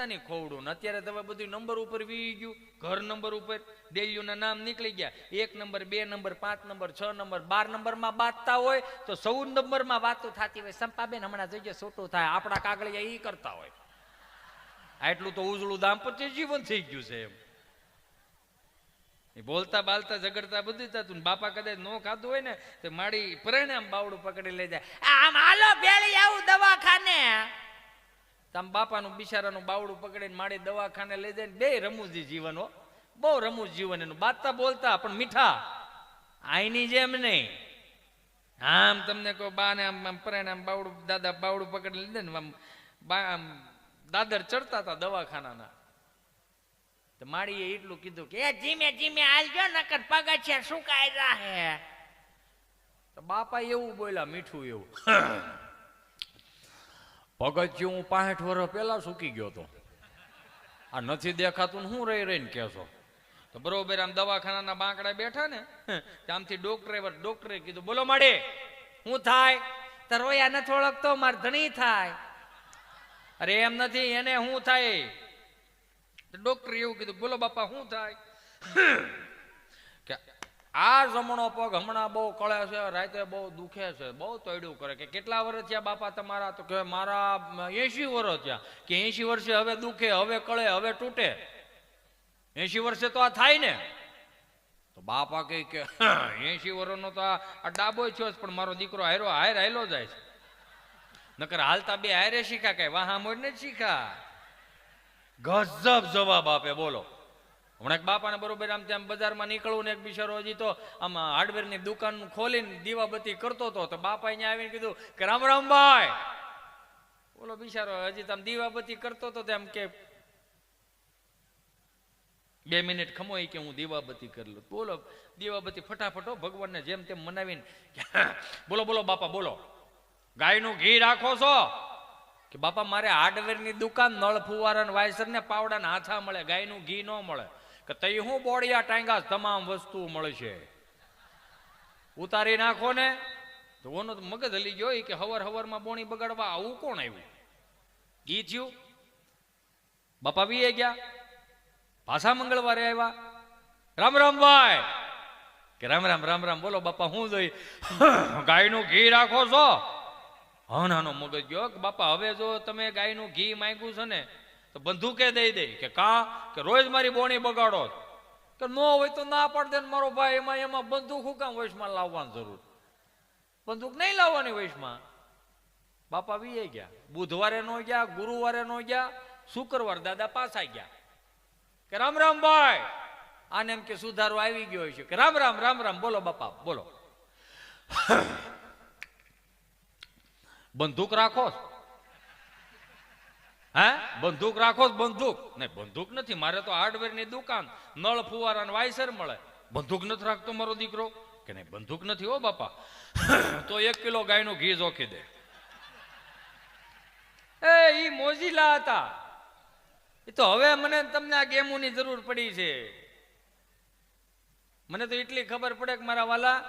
દાદાની ખોવડું. અત્યારે તમે બધું નંબર ઉપર વી ગયું, ઘર નંબર ઉપર ડેલીઓના નામ નીકળી ગયા. 1 નંબર, 2 નંબર, 5 નંબર, 6 નંબર, 12 નંબરમાં બાંધતા હોય તો 14 નંબરમાં વાતો થતી હોય. સંપાબેન હમણાં જઈએ છોટું થાય, આપણા કાગળિયા એ કરતા હોય. આટલું તો ઉજળું દાંપત્ય જીવન થઈ ગયું છે એમ. બોલતા બાલતા ઝઘડતા બધું થતું. બાપા કદાચ નો ખાધું હોય ને તો માડી પરિણામ બાવડું પકડી લઈ જાય, આમ હાલો ભેળી આવું દવાખાને. આમ બાપાનું બિચારાનું બાવડું પકડીને માડી દવાખાને લઈ જાય. બે રમૂજી જીવન હો, બહુ રમૂજ જીવન એનું. બાતતા બોલતા પણ મીઠા, આઈની જેમ નહીં. આમ તમને કહો બાને આમ પરિણામ બાવડું, દાદા બાવડું પકડી લીધે ને આમ દાદર ચડતા હતા દવાખાનાના. માળીએ એટલું કીધું કે ધીમે ધીમે હાલજો નકર પગથિયા સુકાઈ જાહે. તો બાપા એવું બોલ્યા મીઠું એવું, પગથિયું હું 65 વર્ષ પહેલા સૂકી ગયો તો, આ નથી દેખાતું હું રહી રહીને કેશો. તો બરોબર આમ દવાખાનાના બાંકડા બેઠા ને આમથી ડોક્ટરે કીધું બોલો માડે શું થાય? તો રોયા નથી ઓળખતો, માર ધણી થાય. અરે એમ નથી, એને શું થાય? ડોક્ટર એવું કીધું બોલો બાપા શું થાય? કે આ જમણો પગ હમણાં બહુ કળે છે, રાતે બહુ દુખે છે, બહુ તોડ્યું કરે. કે કેટલા વર્ષ થયા બાપા તમારા? તો કે મારા 80 વર્ષ થયા. કે 80 વર્ષે હવે દુખે, હવે કળે, હવે તૂટે? 80 વર્ષે તો આ થાય ને? તો બાપા કહે કે 80 વર્ષનો તો આ ડાબો થયો, પણ મારો દીકરો હાયલો જાય છે. નકર હાલતા બે હારે શીખા, કઈ વાહા મોડ ને શીખા. ગજબ જવાબ આપે બોલો. હમણાં એક બાપાને બરોબર આમ ત્યાં બજારમાં નીકળવું ને એક બિચારો હજી તો આમ હાર્ડવેરની દુકાન ખોલીને દીવાબત્તી કરતો હતો. તો બાપા અહીંયા આવીને કીધું કે રામ રામ ભાઈ. બોલો બિચારો હજી તો આમ દીવાબત્તી કરતો હતો તેમ કે 2 મિનિટ ખમો કે હું દીવાબત્તી કરી લઉં. બોલો દીવાબત્તી ફટાફટો ભગવાનને જેમ તેમ મનાવીને બોલો બોલો બાપા બોલો, ગાયનું ઘી રાખો છો? કે બાપા મારે હાર્ડવેરની દુકાન, નળ ફુવારા ને વાયસર ને પાવડા ને હાથા મળે, ગાયનું ઘી ન મળે. કે તઈ હું બોડિયા ટાંગા તમામ વસ્તુ મળશે, ઉતારી નાખો ને. તો ઓનો મગજ હલી ગયો કે હવારમાં બોણી બગાડવા આવું કોણ આવ્યું? ઘી થયું. બાપા વીએ ગયા, પાછા મંગળવારે આવ્યા. રામ રામ ભાઈ. કે રામ રામ રામ રામ. બોલો બાપા હું જોઈ? ગાયનું ઘી રાખો છો? નાનો મગજ ગયો કે બાપા હવે જો તમે ગાયનું ઘી માંગ્યું છે ને તો બંદૂકે દઈ દે. કે કે રોજ મારી બોણી બગાડો. કે ન હોય તો ના પાડ દે મારો ભાઈ. એમાં બંદૂક હું કામ વયસમાં લાવવાની જરૂર? બંદૂક નહીં લાવવાની વયસમાં. બાપા વીએ ગયા. બુધવારે નો ગયા, ગુરુવારે નો ગયા, શુક્રવાર દાદા પાછા ગયા. કે રામ રામ ભાઈ. આને એમ કે સુધારો આવી ગયો છે. કે રામ રામ રામ રામ. બોલો બાપા બોલો. બંદૂક રાખો? હે બંદૂક રાખો? બંદૂક નહીં, બંદૂક નથી. મારે તો હાર્ડવેરની દુકાન, નળ ફુવારા ને વાયસર મળે. બંદૂક નથી રાખતો મારો દીકરો? કે નહીં બંદૂક નથી હો બાપા. તો 1 કિલો ગાયનું ઘી જોખી દે. ઈ મોજીલા હતા. એ તો હવે મને તમને આ ગેમોની જરૂર પડી છે. મને તો એટલી ખબર પડે કે મારા વાલા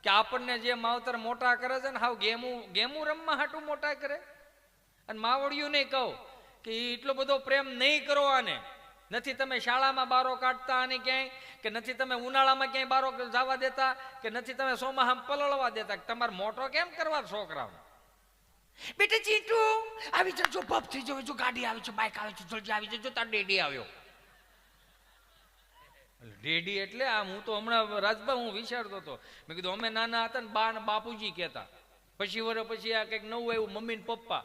કે આપણને જે માવતર મોટા કરે છે ને હાવ ગેમું રમવા હાટું મોટા કરે. અને માવડિયું નહીં કહું કે એટલો બધો પ્રેમ નહીં કરો આને. નથી તમે શાળામાં બારો કાઢતા આને ક્યાંય, કે નથી તમે ઉનાળામાં ક્યાંય બારો જવા દેતા, કે નથી તમે સોમાહામાં પલળવા દેતા. તમારે મોટો કેમ કરવા છોકરાઓ? બેટા ચીટુ આવી જજો, પપ થઈ જજો, જો ગાડી આવી છે, બાઇક આવે છે, જલ્દી આવી જજો, તાર ડેડી આવ્યો. ડેડી એટલે આમ હું તો હમણાં રાજભા હું વિચારતો હતો. મેં કીધું અમે નાના હતા ને બા ને બાપુજી કહેતા. પછી વર્ષ પછી આ કંઈક નવું આવ્યું મમ્મી ને પપ્પા.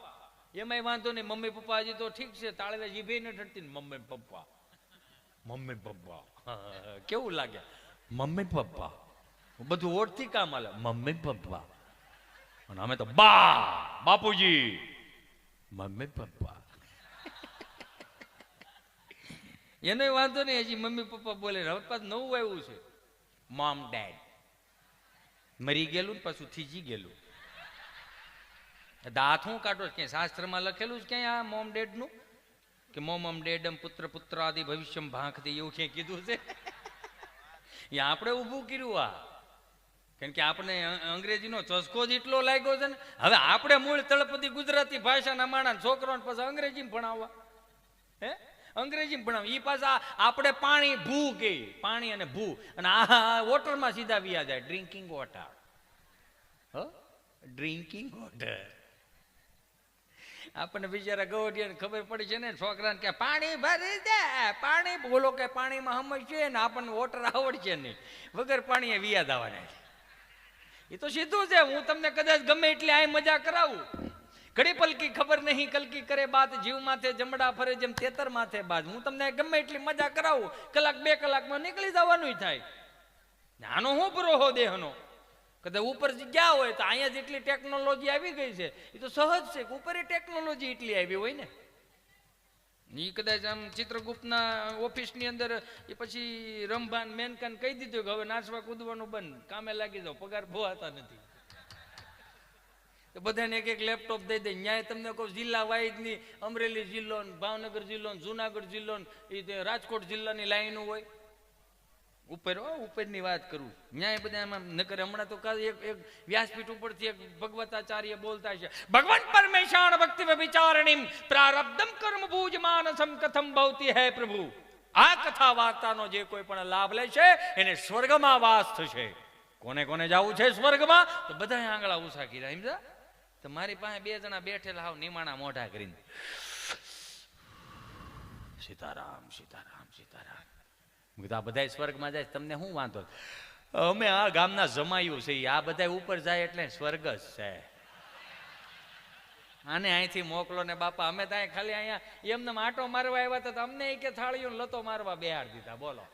એમાંય વાંધો નહીં, મમ્મી પપ્પા હજી તો ઠીક છે, તાળવે જીભે ન ઠરતી ને મમ્મી પપ્પા. મમ્મી પપ્પા કેવું લાગે? મમ્મી પપ્પા બધું ઓળથી કામ આલે. Mummy papa. અને અમે તો બાપુજી, મમ્મી પપ્પા. એનો વાંધો નહીં, હજી મમ્મી પપ્પા બોલે. હવે પાછું નવું આવ્યું છે મોમ ડેડ. મરી ગયેલું ને પાછું થીજી ગયેલું. દાંત હું કાઢો? ક્યાંય શાસ્ત્રમાં લખેલું છે ક્યાંય આ મોમ ડેડ નું? કે મોમમ ડેડમ પુત્ર પુત્ર આદિ ભવિષ્યમ ભાંખતી એવું ક્યાંય કીધું છે? એ આપણે ઊભું કર્યું આ. કારણ કે આપણે અંગ્રેજીનો ચસ્કો જ એટલો લાગ્યો છે ને. હવે આપણે મૂળ તળપદી ગુજરાતી ભાષાના માણા છોકરાઓને પછી અંગ્રેજીમાં ભણાવવા. હે અંગ્રેજી ભણાવ. એ પાછા આપણે પાણી ભૂ કે પાણી અને ભૂ, અને આ વોટરમાં સીધા વ્યા જાય. Drinking water, drinking water. આપણને બિચારા ગવડિયાને ખબર પડી છે ને, છોકરાને કે પાણી ભરી દે, પાણી બોલો કે પાણીમાં સમજશે ને, આપણને વોટર આવડશે નહીં, વગર પાણીએ વિયા દાવાના. એ તો સીધું છે. હું તમને કદાચ ગમે એટલે આ મજા કરાવું. ઘડી પલકી ખબર નહીં કલકી કરે બાત, જીવ માથે જમડા ફરે જેમ તેતર માથે બાજ. હું તમને ગમે એટલી મજા કરાવું, કલાક 2 કલાકમાં નીકળી જવાનું થાય. આનો હું ભરોહો દેહનો? કદાચ ઉપર ગયા હોય તો અહીંયા જેટલી ટેકનોલોજી આવી ગઈ છે એ તો સહજ છે કે ઉપર ટેકનોલોજી એટલી આવી હોય ને. એ કદાચ આમ ચિત્રગુપ્તના ઓફિસની અંદર એ પછી રંભાન મેનકાન કહી દીધું કે હવે નાચવા કૂદવાનું બંધ, કામે લાગી જાઓ, પગાર ભોવાતા નથી. તો બધાને એક લેપટોપ દઈ દે. ન્યાય તમને કહું જિલ્લા વાઇઝની અમરેલી જિલ્લો, ભાવનગર જિલ્લો, જુનાગઢ જિલ્લો, એ રાજકોટ જિલ્લાની લાઈનો હોય ઉપર. ઉપરની વાત કરું, ન્યાય બધા એમાં નકર. હમણાં તો એક વ્યાસપીઠ ઉપરથી એક ભગવતાચાર્ય બોલતા છે, ભગવાન પરમેશાન ભક્તિ વિચારણીમ પ્રારબ્ધમ કર્મ ભૂજ માનસમ કથમ ભવતી હૈ પ્રભુ. આ કથા વાર્તાનો જે કોઈ પણ લાભ લે છે એને સ્વર્ગમાં વાસ થશે. કોને કોને જવું છે સ્વર્ગમાં? તો બધા આંગળા ઉષા કર્યા. સમજા? તો મારી પાસે 2 જણા બેઠેલા હાવ નિમાણા મોઢા કરીને સીતારામ સીતારામ સીતારામ. આ બધા સ્વર્ગમાં જાય, તમને શું વાંધો? અમે આ ગામના જમાયું છે, આ બધા ઉપર જાય એટલે સ્વર્ગ જ છે. આને અહીંથી મોકલો ને બાપા. અમે ત્યાં ખાલી અહીંયા એમને આટો મારવા આવ્યા હતા, અમને કે થાળીઓ લતો મારવા બેહાડ દીધા. બોલો.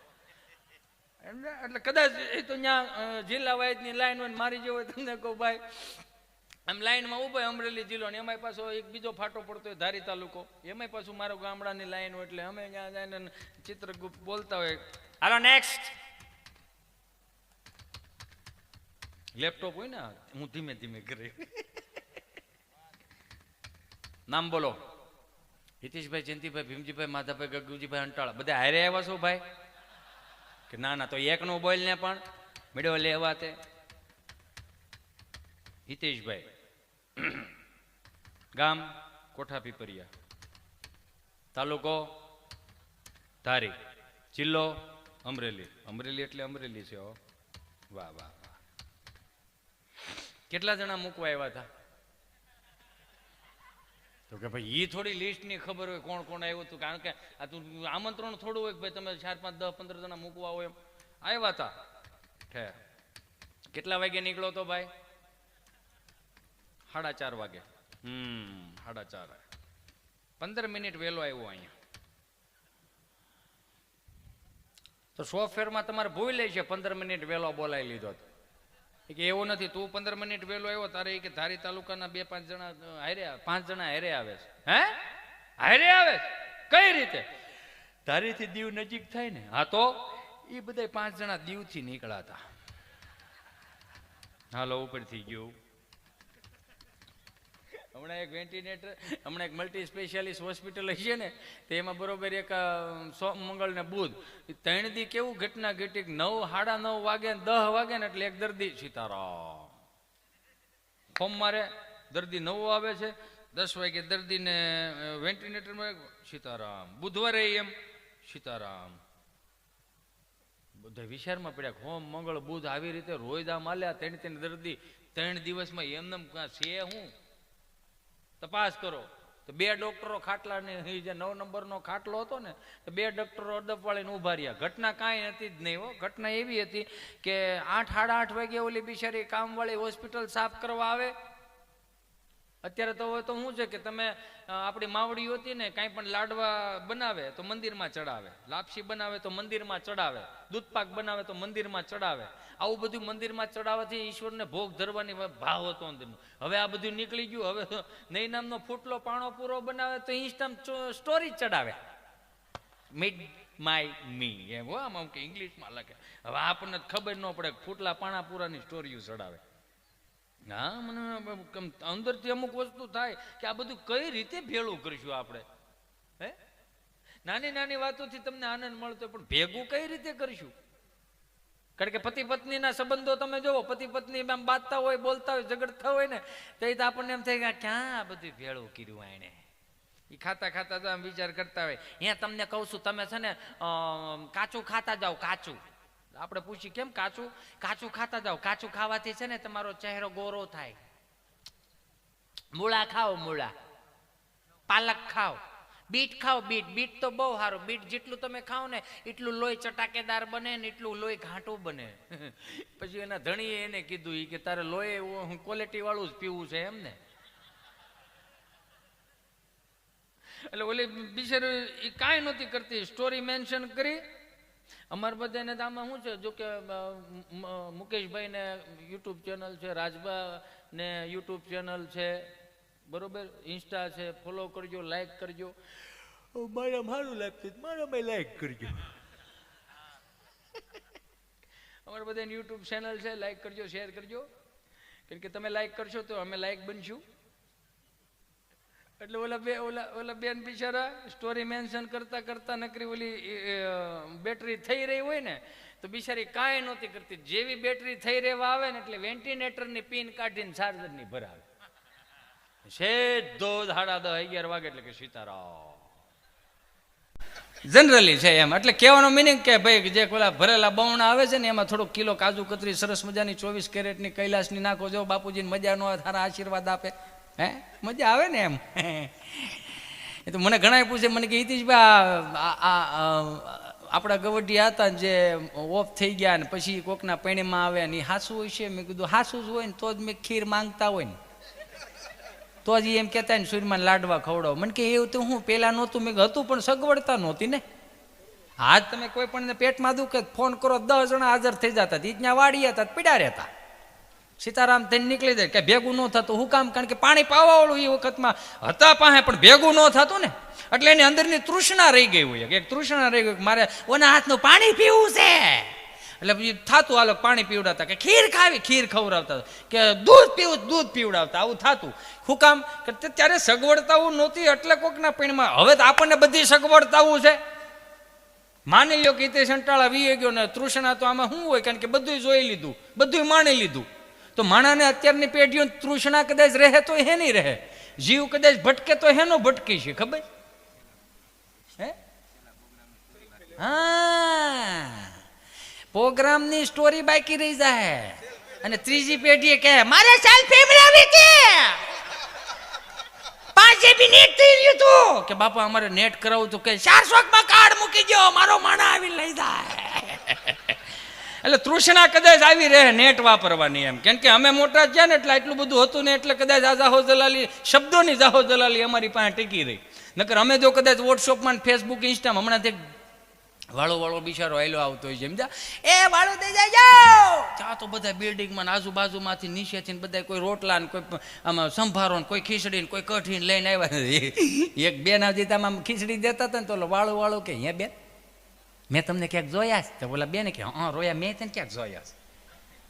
એટલે કદાચ એ તો ત્યાં જિલ્લા વાઇઝની લાઈન હોય, મારી જેવો તમને કહું ભાઈ, આમ લાઈનમાં ઉભો અમરેલી જિલ્લો ને એમાંય પાછો એક બીજો ફાટો પડતો હોય ધારી તાલુકો, એમાંય પાછું મારો ગામડાની લાઈન હોય. એટલે અમે ત્યાં જઈને ચિત્રગુપ્ત બોલતા હોય, હાલો નેક્સ્ટ. લેપટોપ હોય ને, હું ધીમે ધીમે કરી નામ બોલો. હિતેશભાઈ, જયંતિભાઈ, ભીમજીભાઈ, માધાભાઈ, ગગુજીભાઈ, અંટાળા, બધા હારે આવ્યા છો ભાઈ? કે ના ના, તો એકનું બોલ ને પણ મેળો લેવા તે. હિતેશભાઈ, ગામ કોઠા પીપરિયા, તાલુકો ધારી, જિલ્લો અમરેલી. અમરેલી એટલે અમરેલી છે. વાહ વાહ વાહ. કેટલા જણા મૂકવા આવ્યા હતા? તો કે ભાઈ એ થોડી લિસ્ટ ની ખબર હોય કોણ કોણ આવ્યું હતું, કારણ કે આ તું આમંત્રણ થોડું હોય કે ભાઈ તમે 4, 5, 10, 15 જણા મૂકવા હોય. એમ આવ્યા હતા. કેટલા વાગે નીકળો તો ભાઈ? 4:30 વાગે. 4:30. 15 મિનિટ વહેલો આવ્યો અહીંયા. તો સોફ્ટવેરમાં તમારે ભૂલ લે છે 15 મિનિટ વહેલો બોલાવી લીધો. કે એવું નથી, તું 15 મિનિટ વહેલો આવ્યો, તારે કે ધારી તાલુકાના 2-5 જણા હારે, 5 જણા હારે આવે છે. હે હારે આવે? કઈ રીતે? ધારીથી દીવ નજીક થાય ને, હા તો એ બધા 5 જણા દીવથી નીકળાતા. હાલો ઉપરથી ગયું. હમણાં એક વેન્ટિલેટર, હમણાં એક મલ્ટી સ્પેશિયાલિસ્ટ હોસ્પિટલ હશે ને, તો એમાં બરોબર એક સોમ, મંગળ ને બુધ 3 દી કેવું ઘટના ઘટી. 9, 9:30 વાગે 10 વાગે ને એટલે એક દર્દી સીતારામ. સોમવારે દર્દી 9 આવે છે, 10 વાગે દર્દીને વેન્ટિલેટરમાં સીતારામ. બુધવારે એમ સીતારામ. બધા વિચારમાં પડ્યા, હોમ મંગળ બુધ આવી રીતે રોયદા માલ્યા 3 દર્દી 3 દિવસમાં. એમને છે હું તપાસ કરો તો 2 ડોક્ટરો ખાટલા ને, જે 9 નંબરનો ખાટલો હતો ને, તો 2 ડોક્ટરો અડપ વાળીને ઉભા રહ્યા. ઘટના કાંઈ હતી જ નહીં. ઘટના એવી હતી કે 8, 8:30 વાગે ઓલી બિચારી કામવાળી હોસ્પિટલ સાફ કરવા આવે. અત્યારે તો હવે તો શું છે કે તમે આપણી માવડી હતી ને, કાંઈ પણ લાડવા બનાવે તો મંદિરમાં ચડાવે, લાપસી બનાવે તો મંદિરમાં ચડાવે, દૂધપાક બનાવે તો મંદિરમાં ચડાવે. આવું બધું મંદિરમાં ચડાવવાથી ઈશ્વરને ભોગ ધરવાની ભાવ હતો અંદરનો. હવે આ બધું નીકળી ગયું. હવે નહીં નામનો ફૂટલો પાણો પૂરો બનાવે તો ઇન્સ્ટા સ્ટોરી ચડાવે, મીટ માય મી એમ. આમ કે ઇંગ્લિશમાં લખે. હવે આપણને ખબર ન પડે, ફૂટલા પાણા પૂરાની સ્ટોરીઓ ચડાવે. હા, મને અંદરથી અમુક વસ્તુ થાય કે આ બધું કઈ રીતે ભેળું કરીશું આપણે. હે, નાની નાની વાતોથી તમને આનંદ મળતો, પણ ભેગું કઈ રીતે કરીશું? કારણ કે પતિ પત્નીના સંબંધો તમે જોવો, પતિ પત્ની આમ બાંધતા હોય, બોલતા હોય, ઝઘડતા હોય ને, તો આપણને એમ થાય કે ક્યાં આ બધું ભેળું કર્યું આણે. એ ખાતા ખાતા તો આમ વિચાર કરતા હોય. અહીંયા તમને કહું છું, તમે છે ને કાચું ખાતા જાઓ. કાચું આપણે પૂછી કેમ કાચું? કાચું ખાતા જાઓ. કાચું ખાવાથી છે ને તમારો ચહેરો ગોરો થાય. મૂળા ખાઓ, મૂળા. પાલક ખાઓ, બીટ ખાઓ. બીટ તો બહુ સારું. બીટ જેટલું તમે ખાઓ ને એટલું લોહી ચટાકેદાર બને ને એટલું લોહી ઘાટું બને. પછી એના ધણીએ એને કીધું કે તારે લોહી ક્વોલિટી વાળું જ પીવું છે એમ ને. એટલે ઓલી બિચારી એ કાંઈ નહોતી કરતી, સ્ટોરી મેન્શન કરી. અમારે બધાને તો આમાં શું છે, જો કે મુકેશભાઈ ને યુટ્યુબ ચેનલ છે, રાજભા ને યુટ્યુબ ચેનલ છે, બરોબર, ઇન્સ્ટા છે, ફોલો કરજો, લાઈક કરજો. મારા મારું લાગતું મારા લાઈક કરજો. અમારે બધાને યુટ્યુબ ચેનલ છે, લાઈક કરજો, શેર કરજો. કેમ કે તમે લાઈક કરશો તો અમે લાઈક બનશું. એટલે ઓલા બેન બિચારા સ્ટોરી મેન્શન કરતા કરતા નકરી ઓલી બેટરી થઈ રહી હોય ને તો બિચારી કાંઈ નહોતી કરતી. જેવી બેટરી થઈ રહેવા આવે ને એટલે વેન્ટિલેટરની પિન કાઢીને ચાર્જરની ભરાવે. સીધો 11:30 વાગે એટલે કે સીતારામ. જનરલી છે એમ. એટલે કહેવાનો મિનિંગ કે ભાઈ જે પેલા ભરેલા બવણા આવે છે ને એમાં થોડોક કિલો કાજુ કતરી સરસ મજાની 24 કેરેટની કૈલાસની નાખો. જો બાપુજીને મજા ન આવે, સારા આશીર્વાદ આપે. હે મજા આવે ને એમ. એ તો મને ઘણા પૂછે, મને કે હિતેશભાઈ આપણા ગવડિયા હતા જે ઓફ થઈ ગયા ને પછી કોકના પૈણીમાં આવે ને એ હાસું હોય છે? મેં કીધું હાસું જ હોય ને તો જ મેં ખીર માંગતા હોય ને તો જ એમ કહેતા ને સૂર્યમાન લાડવા ખવડાવો. મને કે એવું તો હું પેલા નહોતું. મેં હતું પણ સગવડતા નહોતી ને. આજ તમે કોઈ પણ પેટમાં દુખે ફોન કરો 10 જણા હાજર થઈ જતા. ત્યાં વાડી હતા પીડા રહેતા. સીતારામ થઈને નીકળી જાય કે ભેગું ન થતું. હું કામ? કારણ કે પાણી પાવાવાળું એ વખતમાં હતા પાસે પણ ભેગું ન થતું ને એટલે એની અંદરની તૃષ્ણા રહી ગઈ હોય. એક તૃષ્ણા રહી ગઈ મારે ઓના હાથનું પાણી પીવું છે. એટલે પછી થતું હાલો પાણી પીવડાવતા, કે ખીર ખાવી ખીર ખવડાવતા, કે દૂધ પીવું દૂધ પીવડાવતા. આવું થતું. શું કામ? કે ત્યારે સગવડતાઓ નહોતી એટલે કોકના પીણમાં. હવે તો આપણને બધી સગવડતાઓ છે. માની લો કે હિતેશ અંટાળા વી ગયો ને તૃષ્ણા તો આમાં શું હોય? કારણ કે બધું જોઈ લીધું, બધું માણી લીધું. તો માણાને અત્યારની પેઢીઓ તૃષ્ણા કદાચ રહે તો હે નહીં રહે, જીવ કદાચ ભટકે તો હેનો ભટકી છે ખબર? હે હા, પ્રોગ્રામની સ્ટોરી બાકી રહી જાય અને ત્રીજી પેઢીએ કહે મારે સેલ્ફી બનાવી કે 5 GB નેટ થઈ ગયું તું કે બાપા અમારે નેટ કરાવું તો કે 400 માં કાર્ડ મૂકી દો, મારો માણા આવી લઈ જાય. એટલે તૃષ્ણા કદાચ આવી રહે નેટ વાપરવાની એમ. કેમ કે અમે મોટા થયા ને એટલે એટલું બધું હતું ને એટલે કદાચ આ જાહો જલાલી શબ્દોની જાહો જલાલી અમારી પાસે ટીકી રહી. નકર અમે જો કદાચ વોટ્સઅપમાં ફેસબુક ઇન્સ્ટામાં હમણાંથી વાળો બિચારો આયલો આવતો હોય છે સમજા, એ વાળો દઈ જાય ચા તો બધા બિલ્ડિંગમાં આજુબાજુમાંથી નીચેથી બધા કોઈ રોટલા ને કોઈ આમાં સંભારો ને કોઈ ખીચડી ને કોઈ કઢી લઈને આવ્યા. એક બેન આવતી આમ ખીચડી દેતા હતા ને તો વાળો કે હે બેન મેં તમને ક્યાંક જોયા છે? તો બોલા બેન કે હા રોયા, મેં તને ક્યાંક જોયા છે.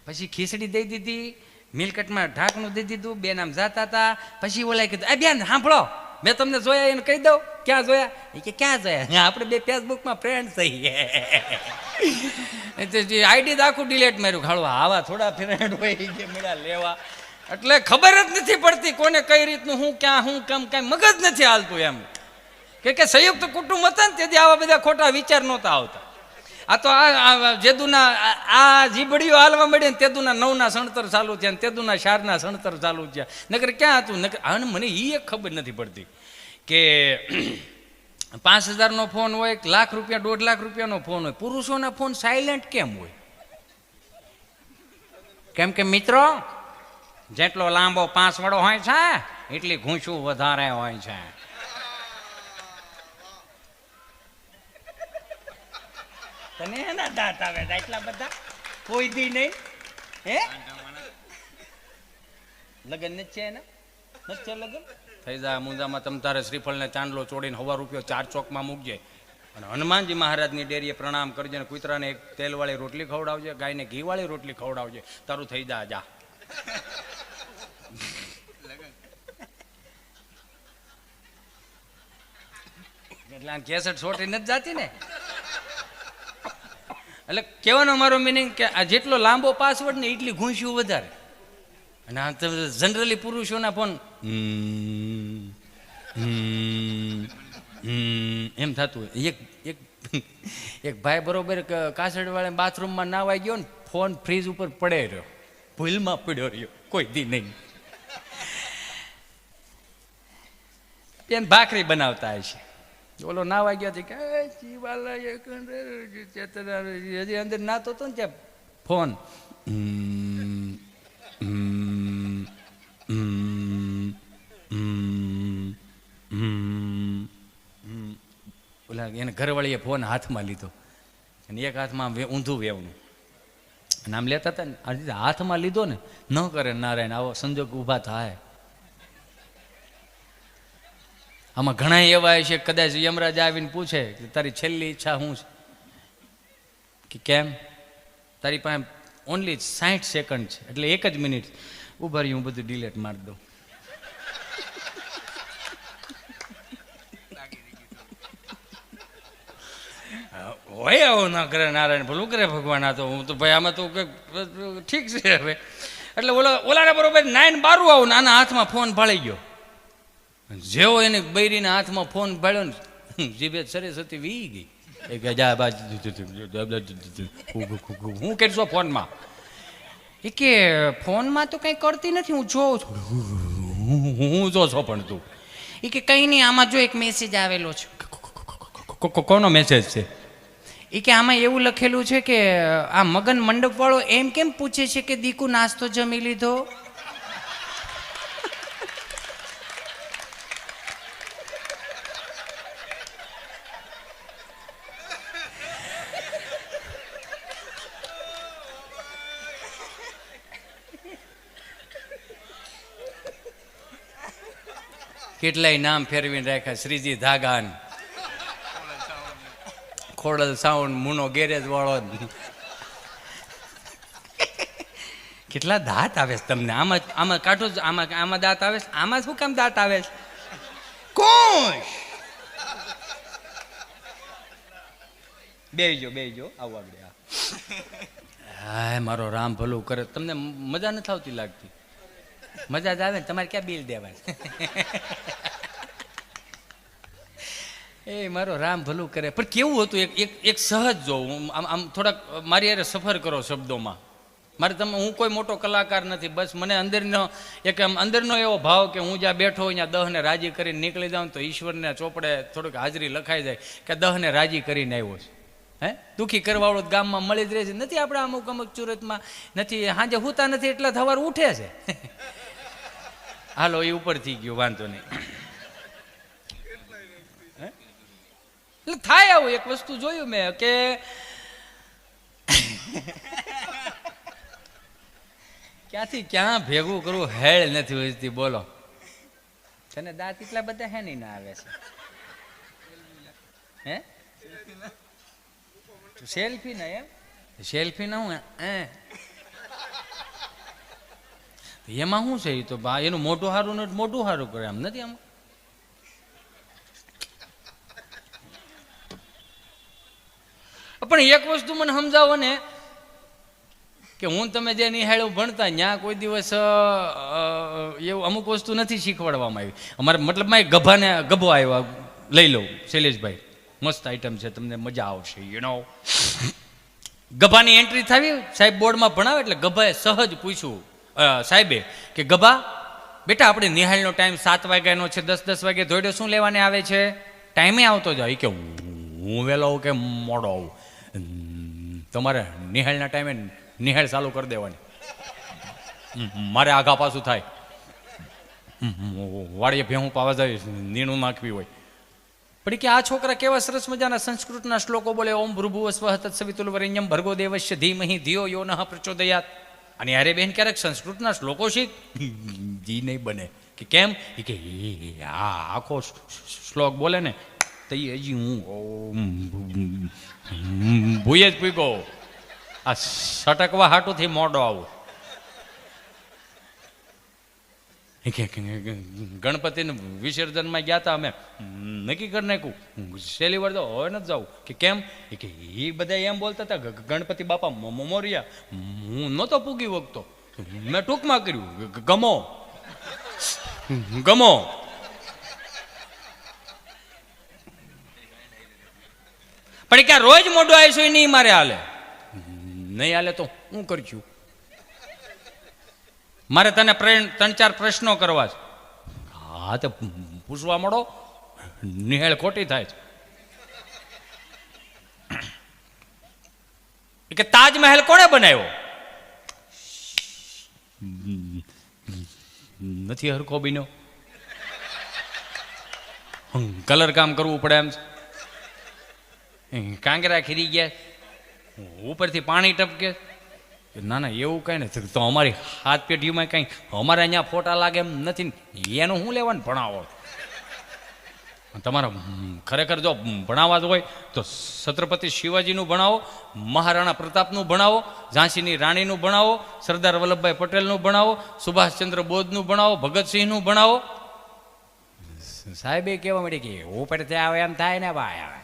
પછી ખીચડી દઈ દીધી, મિલકટમાં ઢાંકણું દઈ દીધું. બેન આમ જતા હતા. પછી ઓલા કીધું એ બેન સાંભળો મેં તમને જોયા એને કહી દઉં. ક્યાં જોયા? એ કે ક્યાં જોયા? આપણે બે ફેસબુકમાં ફ્રેન્ડ થઈએ. આઈડી આખું ડિલેટ માર્યું. ખાડવા આવા થોડા ફ્રેન્ડ હોય કે મેળા લેવા. એટલે ખબર જ નથી પડતી કોને કઈ રીતનું હું ક્યાં હું કેમ કાંઈ મગજ નથી હાલતું એમ. કે સંયુક્ત કુટુંબ હતા ને તેથી આવા બધા ખોટા વિચાર નહોતા આવતા. આ તો આ જેદુના આ જીબડીઓ હાલવા મળે ને તેદુના 9ના સણતર ચાલુ થયા ને તેદુના 4ના સણતર ચાલુ થયા. નકર ક્યાં હતું? નકર અને મને એ એક ખબર નથી પડતી કે 5000નો ફોન હોય, 1 લાખ રૂપિયા 1.5 લાખ રૂપિયાનો ફોન હોય, પુરુષોના ફોન સાયલેન્ટ કેમ હોય? કેમ કે મિત્રો જેટલો લાંબો પાંસવડો હોય છે એટલી ઘૂંચું વધારે હોય છે. તને એના દાંત આવે એટલા બધા કોઈ દી નહીં. હે લગન નથી છે એના? નથી છે લગન? થઈ જાય મુંજામાં તમ તારે શ્રીફળને ચાંદલો ચોડીને 1.5 રૂપિયો 4 ચોકમાં મૂકજે અને હનુમાનજી મહારાજની ડેરીએ પ્રણામ કરજે ને કૂતરાને એક તેલવાળી રોટલી ખવડાવજે, ગાયને ઘીવાળી રોટલી ખવડાવજે, તારું થઈ જા જા. એટલે આ કેસેટ છોટી નથી જાતી ને. એટલે કહેવાનો મારો મિનિંગ કે આ જેટલો લાંબો પાસવર્ડ ને એટલી ઘૂંસ્યું વધારે. અને આ જનરલી પુરુષોના ફોન એમ થતું. એક એક એક ભાઈ બરોબર કાસડવાળા બાથરૂમમાં નાવાઈ ગયો ને, ફોન ફ્રીજ ઉપર પડે રહ્યો, ભૂલમાં પડ્યો રહ્યો, કોઈ દી નહીં. બેન ભાખરી બનાવતા હશે, ઓલો નાવાઈ ગયો કે હજી અંદર નાતો હતો ને ત્યાં ફોન ઓલા એને ઘરવાળીએ ફોન હાથમાં લીધો અને એક હાથમાં ઊંધું વેવનું અને આમ લેતા હતા ને, હાથમાં લીધો ને ન કરે નારાયણ, આવો સંજોગ ઊભા થાય. આમાં ઘણા એવા છે કદાચ યમરાજ આવીને પૂછે કે તારી છેલ્લી ઈચ્છા શું છે, કે કેમ, તારી પાસે ઓનલી 60 સેકન્ડ છે, એટલે 1 જ મિનિટ ઉભા રહી, હું બધું ડિલેટ મારી દઉં. હોય આવું ના કરે નારાયણ, ભલું કરે ભગવાન. આ તો હું તો ભાઈ આમાં તો ઠીક છે હવે. એટલે ઓલાને બરોબર 9:12 આવું, આના હાથમાં ફોન ભાળી ગયો. જેવો એને બૈરીના હાથમાં ફોન ભાળ્યો ને, જીભે સરસ્વતી વી ગઈ. એ કે જા બાજ હું કરશો ફોનમાં? એ કે ફોનમાં તો કંઈ કરતી નથી, હું જોઉં છું. હું જો છો પણ તું? એ કે કંઈ નહીં, આમાં જો એક મેસેજ આવેલો છે. કોનો મેસેજ છે? એ કે આમાં એવું લખેલું છે કે આ મગન મંડપ વાળો એમ કેમ પૂછે છે કે દીકુ નાસ્તો જમી લીધો? કેટલાય નામ ફેરવીને રાખ્યા, શ્રીજી ધાગાન, ખોડલ સાઉન્ડ, મુનો ગેરેજ વાળો. કેટલા દાંત આવે છે તમને? આમાં કાઢો, આમાં દાંત આવે છે, આમાં શું કામ દાંત આવે છે? કોણ બેજો આવું આગળ. હા મારો રામ ભલું કરે. તમને મજા નથી આવતી લાગતી? મજા જ આવે ને, તમારે ક્યાં બિલ દેવાય? એ મારો રામ ભલું કરે. પણ કેવું હતું, એક સહજ જોવું. આમ થોડાક મારી યારે સફર કરો શબ્દોમાં. મારે હું કોઈ મોટો કલાકાર નથી, બસ મને અંદરનો એક અંદરનો એવો ભાવ કે હું જ્યાં બેઠો હોય ત્યાં 10ને રાજી કરીને નીકળી જાઉં તો ઈશ્વરને ચોપડે થોડીક હાજરી લખાઈ જાય કે 10ને રાજી કરીને આવ્યો છે. હે દુઃખી કરવાવાળો ગામમાં મળી જ રહે છે. નથી આપણે અમુક સુરતમાં નથી, સાંજે હુતા નથી એટલા સવાર ઉઠે છે. હાલો એ ઉપર થઈ ગયું, વાંધો નહીં. એટલે થાય આવું. એક વસ્તુ જોયું મેં કે ક્યાંથી ક્યાં ભેગું કરવું હેળ નથી હોતી. બોલો, તને દાંત એટલા બધા હે નહીં ના આવે છે? હે સેલ્ફી ના? એમ સેલ્ફી ના હું એમાં શું છે? એ તો એનું મોઢું સારું ને મોઢું સારું કરે, આમ નથી. આમ પણ એક વસ્તુ મને સમજાવો ને કે હું તમે જે નિહાળ્યું ભણતા ત્યાં કોઈ દિવસ એવું અમુક વસ્તુ નથી શીખવાડવામાં આવી. અમારે મતલબમાં એક ગભો આવ્યો, લઈ લઉં શૈલેષભાઈ, મસ્ત આઈટમ છે, તમને મજા આવશે. ગભાની એન્ટ્રી થવી, સાહેબ બોર્ડમાં ભણાવે એટલે ગભાએ સહજ પૂછ્યું સાહેબે કે ગભા બેટા આપણે નિહાળનો ટાઈમ 7 વાગ્યાનો છે, 10 વાગે ધોઈડો શું લેવાને આવે છે? ટાઈમે આવતો જાય. કે હું વહેલો આવું કે મોડો આવું? તમારે નિહાળના ટાઈમે નિહાળ ચાલુ કરી દેવાની, મારે આઘા પાછું થાય. વાડીએ ભેહું પાવા જાય, નીણું નાખવી હોય. પણ કે આ છોકરા કેવા સરસ મજાના સંસ્કૃતના શ્લોકો બોલે. ઓમ ભૃભુવ સ્વઃ તત્સવિતુર્વરેણ્યં ભર્ગો દેવસ્ય ધીમહિ ધિયો યો નઃ પ્રચોદયાત. અને અરે બેન ક્યારેક સંસ્કૃતના શ્લોકો શીખ. જી નહીં બને. કે કેમ? કે આ આખો શ્લોક બોલે ને તો હજી હું ભૂયે જ પીગો, આ સટકવા હાટુથી મોડો આવું. ગણપતિને વિસર્જનમાં ગયા હતા અમે, નક્કી કરી નાખ્યું છેલ્લી વાર તો હવે નથી જવું. કે કેમ? કે એ બધા એમ બોલતા હતા ગણપતિ બાપા મોરિયા. હું નહોતો પૂગી વખતો, મેં ટૂંકમાં કર્યું ગમો ગમો. પણ ક્યાં રોજ મોઢું આવીશું એ નહીં મારે હાલે. નહીં હાલે તો હું કરશું? મારે તને 3-4 પ્રશ્નો કરવા છે. હા તો પૂછવા મળો, નિહેળ ખોટી થાય છે કે તાજમહેલ કોણે બનાવ્યો? નથી હરખો બીનો, કલર કામ કરવું પડે એમ છે. કાંકરા ખીરી ગયા, ઉપરથી પાણી ટપકે. ના ના એવું કઈ નથી. તો અમારી હાથ પેઢીમાં કઈ અમારે અહીંયા ફોટા લાગે એમ નથી. એનું શું લેવાનું? ભણાવો. તમારે ખરેખર જો ભણાવવા જ હોય તો છત્રપતિ શિવાજીનું ભણાવો, મહારાણા પ્રતાપનું ભણાવો, ઝાંસીની રાણીનું ભણાવો, સરદાર વલ્લભભાઈ પટેલનું ભણાવો, સુભાષચંદ્ર બોઝનું ભણાવો, ભગતસિંહનું ભણાવો. સાહેબે કહેવા માંડી કે ઉપર ત્યાં આવે એમ થાય ને ભાઈ. આવે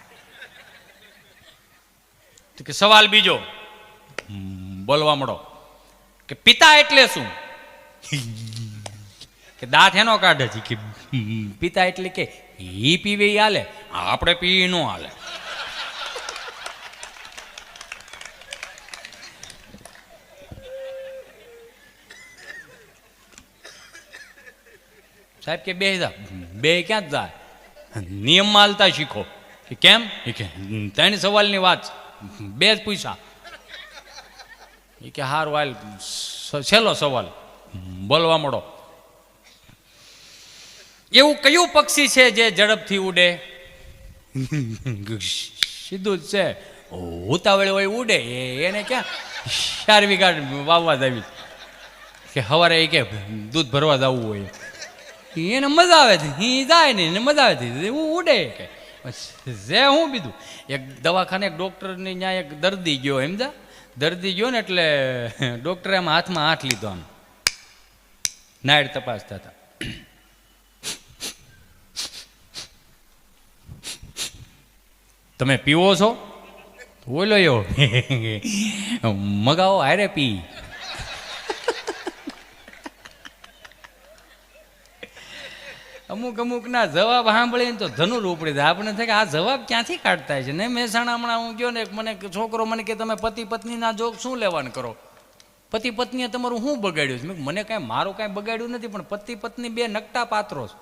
તો કે સવાલ બીજો બોલવા મળો કે પિતા એટલે શું? કે દાંત એનો કાઢે છે કે પિતા એટલે કે ઈ પીવે ઈ હાલે, આપણે પી નો હાલે. સાહેબ કે બે ક્યાં જ જાય? નિયમમાં હાલતા શીખો. કે કેમ? કે 3 સવાલની વાત, 2 જ પૂછ્યા. એ કે હારું હાલ, છેલ્લો સવાલ બોલવા મળો. એવું કયું પક્ષી છે જે ઝડપથી ઉડે? સીધું જ છે, ઉતાવળ હોય ઉડે. એને ક્યાં 4 વીઘા વાવવા જાવી કે સવારે એ કે દૂધ ભરવા જવું હોય, એને મજા આવે છે, એ જાય ને એને મજા આવે છે, એવું ઉડે. કે જે હું બીજું એક દવાખાને એક ડૉક્ટરની ત્યાં એક દર્દી ગયો. સમજા? દર્દી ગયો ને એટલે ડૉક્ટરે આમ હાથમાં હાથ લીધો, આમ નાયડ તપાસતા હતા. તમે પીવો છો? બોલો એવો મગાવો હારે પી. અમુક ના જવાબ સાંભળીને તો ધનુર ઉપડી જાય. આપણે થાય કે આ જવાબ ક્યાંથી કાઢતા છે ને. મહેસાણા હમણાં હું ગયો ને મને છોકરો મને કે તમે પતિ પત્નીના જોક શું લેવાનું કરો? પતિ પત્નીએ તમારું શું બગાડ્યું છે? મને કાંઈ મારું કાંઈ બગાડ્યું નથી, પણ પતિ પત્ની 2 નકટા પાત્રો છે.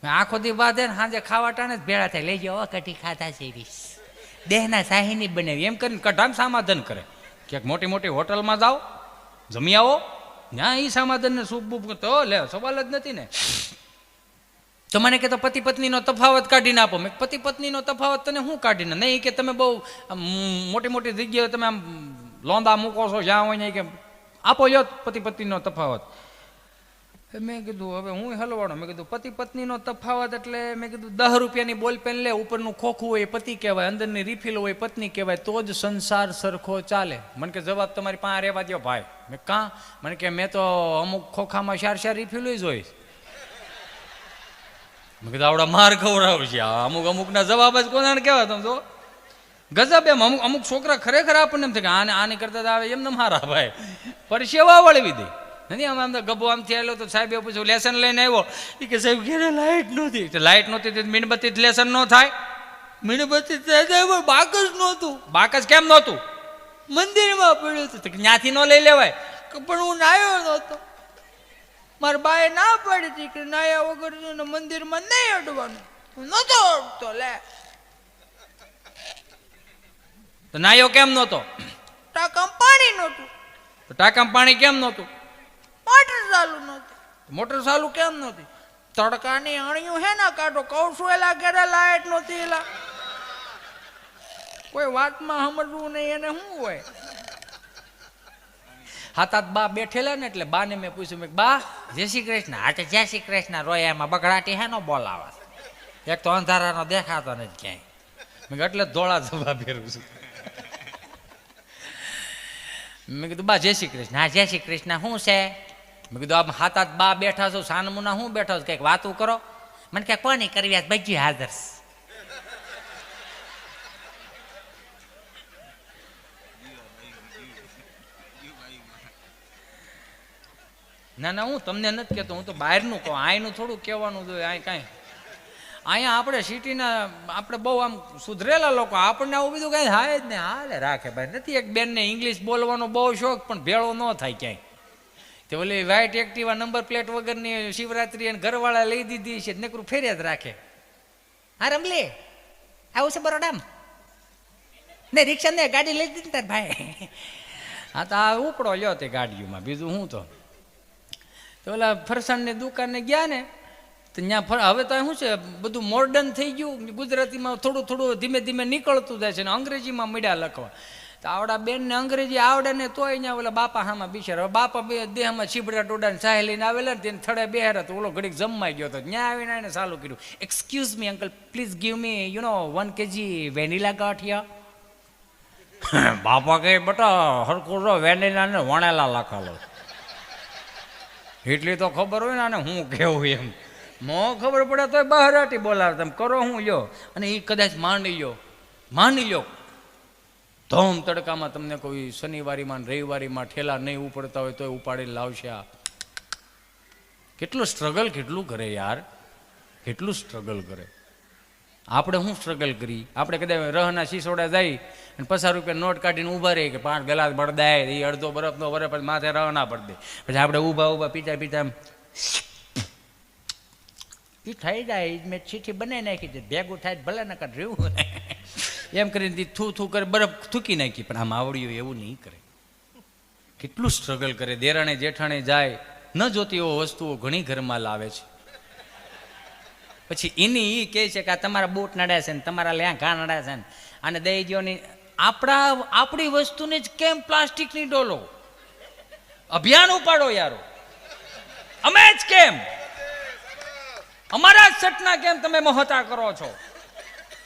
આખો દી બાંધે ને સાંજે ખાવા ટાણે જ ભેળા થાય, લઈ જાઓ કઢી ખાતા છે દેહના શાહીની બનાવી એમ કરીને કઢામ સમાધાન કરે. ક્યાંક મોટી મોટી હોટલમાં જાઓ, જમી આવો, ત્યાં એ સમાધાનને સૂપ બૂપ તો લે સવાલ જ નથી ને. તો મને કે તો પતિ પત્નીનો તફાવત કાઢીને આપો. મેં પતિ પત્નીનો તફાવત તને શું કાઢીને? નહીં કે તમે બહુ મોટી મોટી જગ્યાએ તમે આમ લોંદા મૂકો છો, જ્યાં હોય ને કે આપો લ્યો પતિ પત્નીનો તફાવત. મેં કીધું હવે હું હલવાડો. મેં કીધું પતિ પત્નીનો તફાવત એટલે મેં કીધું 10 રૂપિયાની બોલપેન લે, ઉપરનું ખોખું હોય એ પતિ કહેવાય, અંદરની રિફિલ હોય પત્ની કહેવાય, તો જ સંસાર સરખો ચાલે. મને કે જવાબ તમારી પાસે રહેવા દો ભાઈ. મેં કાં? મને કે મેં તો અમુક ખોખામાં 4 રિફિલ જોઈશ. મેં કીધું આવડા માર ખવડાવશે. અમુકના જવાબ જ કોને કહેવાય? તમે જો ગજબ. એમ અમુક છોકરા ખરેખર આપણને એમ થાય કે આને કરતા આવે એમને મારા ભાઈ પરસેવા વળવી દે. નથી આમ ગબ્બો આમથી આવેલો તો સાહેબ પૂછ્યું લેસન લઈને આવ્યો. એ કે સાહેબ ઘેરે લાઇટ નહોતી. લાઇટ નહોતી મીણબત્તી લેસન ન થાય? મીણબત્તી બાક જ નહોતું. બાક જ કેમ નહોતું? મંદિરમાં પડ્યું હતું. ત્યાંથી ન લઈ લેવાય. પણ હું નાયો નહોતો, મારા બાએ ના પાડી હતી કે નાયા વગર મંદિરમાં નહીં અડવાનું. નહોતો અડતો. લે તો નાયો કેમ નહોતો? ટાંકામાં પાણી નહોતું. ટાંકામાં પાણી કેમ નહોતું? મોટર ચાલુ નહોતી. મોટર ચાલુ કેમ નહોતી? તડકાની અણીયું હે ના કાઢો કહું છું. એલા ઘરે લાઈટ નહોતી. એલા કોઈ વાતમાં સમજવું નહીં. એને શું હોય? 7-8 બા બેઠેલા ને એટલે બાને મેં પૂછ્યું, મેં બા જય શ્રી કૃષ્ણ. હા તો જય શ્રી કૃષ્ણ. રોયામાં બગડાટી હે નો બોલાવે. એક તો અંધારાનો દેખાતો નથી ક્યાંય. મેં એટલે ધોળા જવાબ ફેરવું છું. મેં કીધું બા જય શ્રી કૃષ્ણ. હા જય શ્રી કૃષ્ણ. શું છે? મેં કીધું આમ 7-8 બા બેઠા છો, સાનમુના શું બેઠો છો? કંઈક વાતું કરો. મને કે કોની કરવી? આજ બધી હાજર. ના ના હું તમને નથી કહેતો, હું તો બહારનું કહું. અહીંનું થોડું કહેવાનું જોઈએ. અહીં કાંઈ અહીંયા આપણે સિટીના આપણે બહુ આમ સુધરેલા લોકો, આપણને આવું બધું કાંઈ થાય જ ને હાલે રાખે ભાઈ. નથી એક બેનને ઇંગ્લિશ બોલવાનો બહુ શોખ, પણ ભેળો ન થાય ક્યાંય. તે ઓલી વ્હાઇટ એક્ટિવા નંબર પ્લેટ વગરની શિવરાત્રી અને ઘરવાળા લઈ દીધી છે, નકરું ફેર્યા જ રાખે. હા રમલી આવું છે બરોડામ ને, રિક્ષા ને ગાડી લઈ દીધી તાર ભાઈ. હા તો આ ઉપડો લ્યો તે ગાડીઓમાં, બીજું હું તો ઓલા ફરસાણની દુકાને ગયા ને તો ત્યાં હવે તો શું છે બધું મોર્ડન થઈ ગયું, ગુજરાતીમાં થોડું થોડું ધીમે ધીમે નીકળતું જાય છે ને અંગ્રેજીમાં મીડિયા લખવા. તો આવડા બેનને અંગ્રેજી આવડે ને તોય અહીંયા ઓલા બાપા હામાં બિચારા, બાપા બે દેહમાં છીબડા ટોડાને ચાય લઈને આવેલા ને તેને થડે બેહારા, તો ઓલો ઘડીક જમવાઈ ગયો હતો. ત્યાં આવીને એને ચાલુ કર્યું, excuse me uncle please give me 1 kg vanilla gathiya. બાપા કહે બટા હરખું રહો, વેનીલા ને વણેલા લખાલો. એટલી તો ખબર હોય ને હું કેવું એમ મો ખબર પડે તો બહારાટી બોલાવે, તમે કરો હું લ્યો. અને એ કદાચ માની લ્યો ધોમ તડકામાં તમને કોઈ શનિવારીમાં રવિવારીમાં ઠેલા નહીં ઉપડતા હોય તો ઉપાડીને લાવશે. આ કેટલું સ્ટ્રગલ કેટલું કરે યાર, કેટલું સ્ટ્રગલ કરે. આપણે શું સ્ટ્રગલ કરી? આપણે કદાચ રહના શીસોડા જાય અને 50 રૂપિયા નોટ કાઢીને ઊભા રહી કે 5 ગ્લાસ બળદાય, એ અડધો બરફનો વરે પછી માથે રહ ના પડી દે. પછી આપણે ઊભા પીતા પીતા એ થઈ જાય, મેં ચીઠી બનાવી નાખી છે, ભેગું થાય ભલે ન કર રહ્યું એમ કરીને થૂ કરે, બરફ થૂકી નાખી. પણ આમ આવડ્યું એવું નહીં કરે. કેટલું સ્ટ્રગલ કરે. દેરાણે જેઠાણે જાય, ન જોતી એવો વસ્તુઓ ઘણી ઘરમાં લાવે છે. પછી એની એ કહે છે કે આ તમારા બૂટ નડે છે ને તમારા લ્યાં ઘા નડે છે ને આને દઈ દો ને. આપણી વસ્તુને જ કેમ પ્લાસ્ટિકની ડોલો? અભિયાન ઉપાડો યારો. અમે જ કેમ? અમારા જ સટના કેમ તમે મહોતા કરો છો?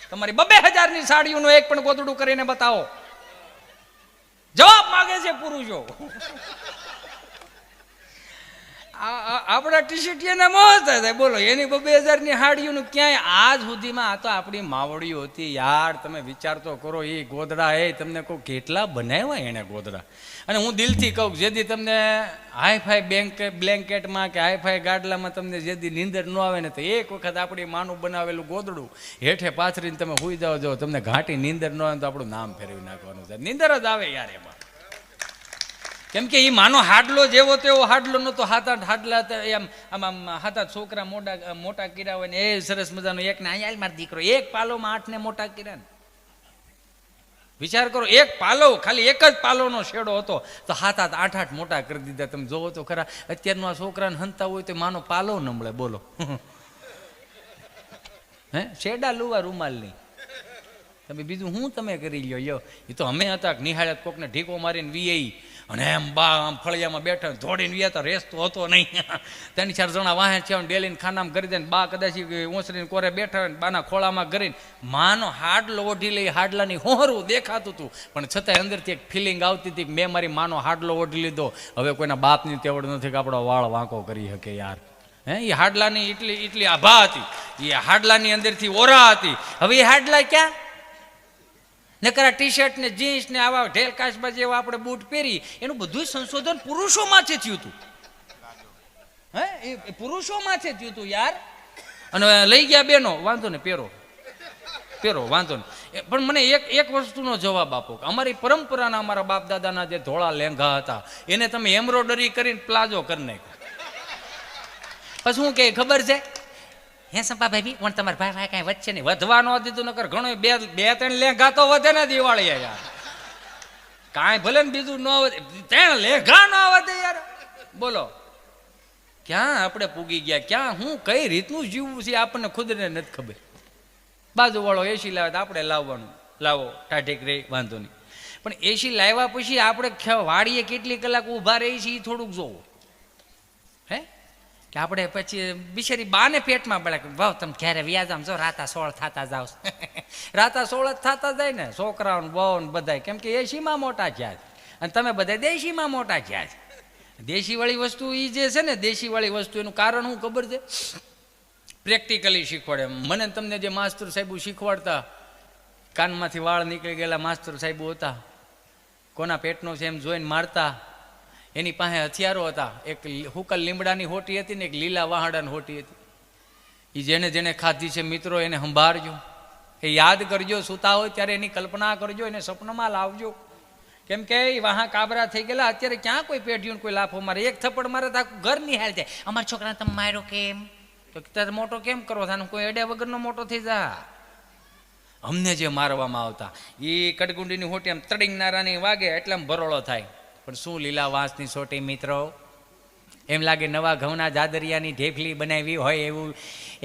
તમારી 2000ની સાડીઓનું એક પણ ગોદડું કરીને બતાવો. જવાબ માગે છે પુરુષો. આપણા ટી શર્ટ મોહતા થાય બોલો, એની 2000ની સાડીઓનું ક્યાંય આજ સુધીમાં. આ તો આપણી માવડીઓ હતી યાર, તમે વિચાર તો કરો. એ ગોદડા એ તમને કહું કેટલા બનાવ્યા એને ગોદડા. અને હું દિલથી કહું, જેથી તમને હાઈફાઈ બ્લેન્કેટમાં કે હાઈફાઈ ગાડલામાં તમને જેથી નીંદર ન આવે ને, તો એક વખત આપણી માનું બનાવેલું ગોદડું હેઠે પાથરીને તમે સુઈ જાઓ, જો તમને ઘાટી નીંદર ન આવે તો આપણું નામ ફેરવી નાખવાનું છે. નીંદર જ આવે યાર એમાં. કેમ કે એ માનો હાડલો જેવો તેવો હાડલો નતો. 7-8 હાડલા એમ આમ 7-8 છોકરા મોટા કર્યા હોય ને એ સરસ મજાનો એક ને અહીંયા મારો દીકરો એક પાલોમાં 8 ને મોટા કર્યા ને. વિચાર કરો, એક પાલો, ખાલી એક જ પાલોનો શેડો હતો તો 7-8 8-8 મોટા કરી દીધા. તમે જોવો તો ખરા, અત્યારનું આ છોકરાને હંતા હોય તો માનો પાલો ન મળે બોલો. હે શેડા લુવા રૂમાલ નહીં. તમે બીજું હું તમે કરી લ્યો. એ તો અમે હતા નિહાળ્યા કોકને ઢીકો મારીને વીઆઈ અને એમ બા આમ ફળિયામાં બેઠા દોડીને વ્યાતા, રેસ તો હતો નહીં. 3-4 જણા વાહે છે ડેલીને ખાનામાં કરી દે ને બા કદાચ ઓસરીને કોરે બેઠા હોય બાના ખોળામાં કરીને માનો હાડલો ઓઢી લઈ. હાડલાની હોહરું દેખાતું હતું પણ છતાંય અંદરથી એક ફિલિંગ આવતી હતી કે મેં મારી માનો હાડલો ઓઢી લીધો. હવે કોઈના બાપની તેવડ નથી કે આપણો વાળ વાંકો કરી શકે યાર. હે એ હાડલાની એટલી આભા હતી, એ હાડલાની અંદરથી ઓરા હતી. હવે એ હાડલા ક્યાં? નકરા ટી શર્ટ ને જીન્સ ને આવા ઢેલ કાચબા જેવા આપણે બૂટ પહેરી, એનું બધું સંશોધન પુરુષોમાંથી થયું હતું. હે એ પુરુષોમાંથી થયું હતું યાર. અને લઈ ગયા બેનો, વાંધો ને પહેરો વાંધો ને. પણ મને એક વસ્તુનો જવાબ આપો કે અમારી પરંપરાના અમારા બાપ દાદાના જે ધોળા લેંઘા હતા એને તમે એમ્બ્રોડરી કરીને પ્લાઝો કરી નાખ્યો. પછી શું કે ખબર છે? હે સંપા ભાઈ પણ તમારા ભાઈ કાંઈ વચ્ચે નહીં વધવા ન દીધું, નકર ઘણો 2-3 લેંઘા તો વધે ને દિવાળી યાર. કાંઈ ભલે ને બીજું ન વધે, 3 લેંઘા ન વધે યાર. બોલો ક્યાં આપણે પૂગી ગયા? ક્યાં હું કઈ રીતનું જીવવું છે આપણને ખુદને નથી ખબર. બાજુવાળો એસી લાવે તો આપણે લાવવાનું, લાવો ટાઢીક રહી વાંધો નહીં. પણ એસી લાવ્યા પછી આપણે વાડીએ કેટલી કલાક ઊભા રહી છીએ એ થોડુંક જોવો. હે કે આપણે પછી બિચારી બાને પેટમાં પડે કે વાવ તમે ક્યારે વ્યાજ આમ જો રાતા 16 થતા જાવ. રાતા 16 થતા જાય ને છોકરાઓ બહુ બધા, કેમ કે એસીમાં મોટા થયા અને તમે બધા દેશીમાં મોટા થયા છે. દેશીવાળી વસ્તુ એ જે છે ને, દેશીવાળી વસ્તુ એનું કારણ શું ખબર છે? પ્રેક્ટિકલી શીખવાડે. મને તમને જે માસ્તર સાહેબો શીખવાડતા, કાનમાંથી વાળ નીકળી ગયેલા માસ્તર સાહેબો હતા, કોના પેટનો છે એમ જોઈને મારતા. એની પાસે હથિયારો હતા, એક હુકલ લીમડાની હોટી હતી ને એક લીલા વાહડાની હોટી હતી. એ જેને જેને ખાધી છે મિત્રો એને સંભાળજો, એ યાદ કરજો, સૂતા હોય ત્યારે એની કલ્પના કરજો, એને સપનામાં લાવજો. કેમ કે વાહા કાબરા થઈ ગયેલા, અત્યારે ક્યાં કોઈ પેઢીઓને કોઈ લાફો મારે, એક થપ્પડ મારે તો આખું ઘર નિહાળ જાય. અમારા છોકરાને તમે માર્યો કેમ? તો તારે મોટો કેમ કરવો થાય, કોઈ અડ્યા વગરનો મોટો થઈ જા. અમને જે મારવામાં આવતા એ કડગુંડીની હોટી આમ તડીંગનારાની વાગે એટલે આમ ભરોળો થાય. પણ શું લીલા વાંસની સોટી મિત્રો, એમ લાગે નવા ઘઉંના જાદરિયાની ઢેફલી બનાવી હોય એવું,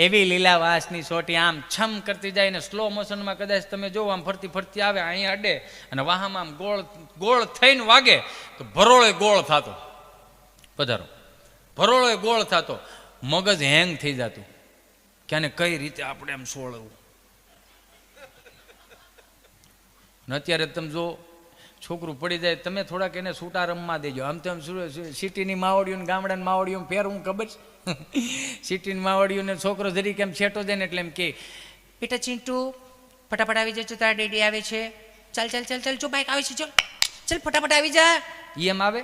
એવી લીલા વાંસની સોટી આમ છમ કરતી જાય ને સ્લો મોશનમાં કદાચ તમે જોવો આમ ફરતી ફરતી આવે, અહીંયા અડે અને વાહામાં આમ ગોળ ગોળ થઈને વાગે તો ભરોળે ગોળ થતો. પધારો. ભરોળે ગોળ થતો, મગજ હેંગ થઈ જતું કે આને કઈ રીતે આપણે આમ સોળવું. અત્યારે તમે જો છોકરું પડી જાય, તમે થોડાક એને છૂટા રમવા દેજો. આમ તો સિટીની માવડીઓને ગામડાની માવડીઓ ફેરવું ખબર છે. સિટીની માવડીઓને છોકરો જરી કેમ છેટો જાય ને એટલે એમ કે બેટા ચિંટુ ફટાફટ આવી જજો, તારા ડેડી આવે છે, ચાલ ચાલ ચાલ ચાલ, જો બાઈક આવે છે, ચાલ ચાલ ફટાફટ આવી જા. એમ આવે.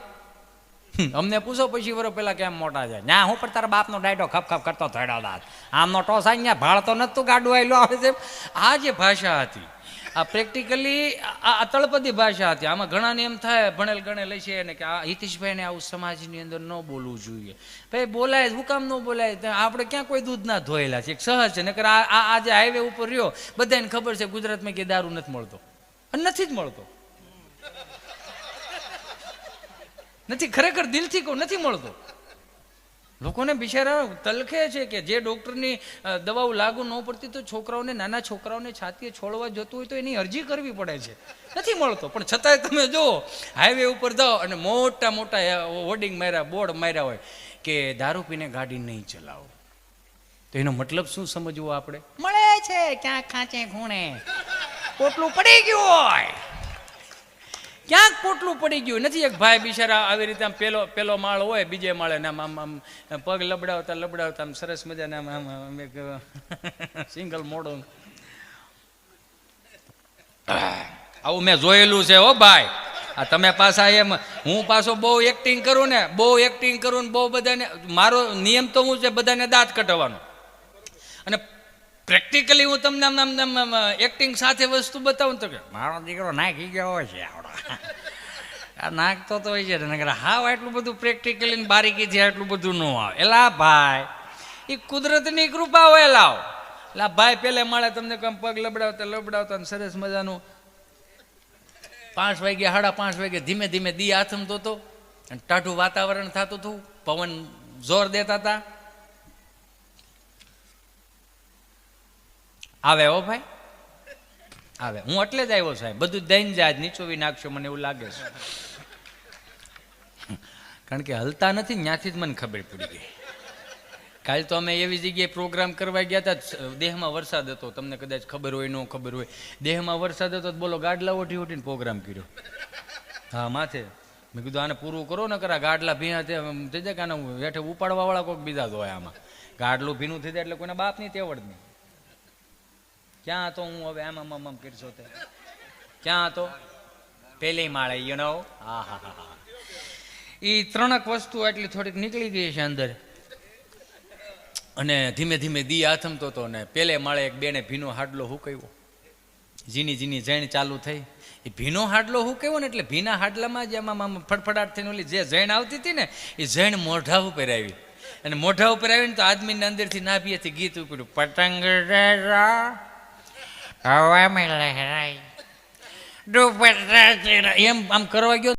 અમને પૂછો પછી વરો પેલા કેમ મોટા જાય ના, હું પણ તારા બાપનો ડાયડો ખપ ખપ કરતો થયો દાંત આમનો ટોસ અહીંયા ભાળતો નતું, ગાડું આવેલું આવે છે. આ જે ભાષા હતી આ પ્રેક્ટિકલી આ તળપદી ભાષા હતી. આમાં ઘણાને એમ થાય ભણેલ ગણેલ છે ને કે આ હિતેશભાઈને આવું સમાજની અંદર ન બોલવું જોઈએ. ભાઈ બોલાય, હું કામ ન બોલાય? આપણે ક્યાં કોઈ દૂધ ના ધોયેલા છે, સહજ છે. નકર આ જે હાઈવે ઉપર રહ્યો બધાને ખબર છે ગુજરાતમાં કે દારૂ નથી મળતો, અને નથી જ મળતો. નથી, ખરેખર દિલથી કહું, નથી મળતો. લોકોને બિચારા તલખે છે કે જે ડૉક્ટરની દવાઓ લાગુ ન પડતી તો છોકરાઓને, નાના છોકરાઓને છાતીએ છોડવા જતું હોય તો એની અરજી કરવી પડે છે, નથી મળતો. પણ છતાંય તમે જુઓ હાઈવે ઉપર જાઓ અને મોટા મોટા હોર્ડિંગ માર્યા, બોર્ડ માર્યા હોય કે દારૂ પીને ગાડી નહીં ચલાવો. તો એનો મતલબ શું સમજવું આપણે? મળે છે ક્યાંક ખાંચે ખૂણે, પોટલું પડી ગયું હોય, ક્યાંક પોટલું પડી ગયું નથી. એક ભાઈ બિચારા આવી રીતે આમ પેલો માળ હોય, બીજે માળે ને આમ આમ પગ લબડાવતા આમ સરસ મજાના આમ એક સિંગલ મોડો. આવું મેં જોયેલું છે હો ભાઈ. આ તમે પાછા એમ, હું પાછો બહુ એક્ટિંગ કરું ને બહુ બધાને, મારો નિયમ તો હું છે બધાને દાંત કઢાવવાનો. અને પ્રેક્ટિકલી હું તમને આમ એક્ટિંગ સાથે વસ્તુ બતાવું તો કે મારો દીકરો નાખી ગયો હોય છે આવડા, નાખતો તો હોય છે નગર હાવ એટલું બધું પ્રેક્ટિકલી બારીકીથી એટલું બધું ન આવે. એલા ભાઈ એ કુદરતની કૃપા હોય. લાવ એલા ભાઈ પેલે મળે તમને કમ પગ લબડાવતા સરસ મજાનું 5 વાગે 5:30 વાગે ધીમે ધીમે દી આથમતો હતો અને ટાઢું વાતાવરણ થતું હતું, પવન જોર દેતા હતા. આવે હો ભાઈ, આવે. હું એટલે જ આવ્યો સાહેબ, બધું દઈને જાય નીચોવી નાખશો મને એવું લાગે છે. કારણ કે હલતા નથી, ત્યાંથી જ મને ખબર પડી ગઈ. કાલ તો અમે એવી જગ્યાએ પ્રોગ્રામ કરવા ગયા હતા, દેહમાં વરસાદ હતો, તમને કદાચ ખબર હોય ન ખબર હોય. દેહમાં વરસાદ હતો તો બોલો ગાડલા ઓઠીને પ્રોગ્રામ કર્યો. હા માથે. મેં કીધું આને પૂરું કરો ને કરા, ગાડલા ભીના થઈ જાય કે આને હેઠે ઉપાડવા વાળા કોઈક બીજા જ હોય. આમાં ગાડલું ભીનું થઈ જાય એટલે કોઈના બાપની તેવડ નહીં. ક્યાં હતો હું હવે આમ કરશો તે? ક્યાં હતો? પેલી માળે, યુ નો. હા હા હા હા. એ 3 વસ્તુ એટલી થોડીક નીકળી ગઈ છે અંદર. અને ધીમે ધીમે દી આથમતો હતો ને પેલે માળે એક બેને ભીનો હાડલો હુકાવ્યો. ઝીણી ઝેણ ચાલુ થઈ. એ ભીનો હાડલો હુકાવ્યો ને એટલે ભીના હાડલામાં જ આમ ફડફડાટ થઈને ઓલી જે ઝેણ આવતી હતી ને એ ઝેણ મોઢા ઉપર આવી. અને મોઢા ઉપર આવીને તો આદમીને અંદરથી નાભીએથી ગીત ઉપડ્યું, પતંગ હવા મેં લહેરાઈ, એમ આમ કરવા ગયો.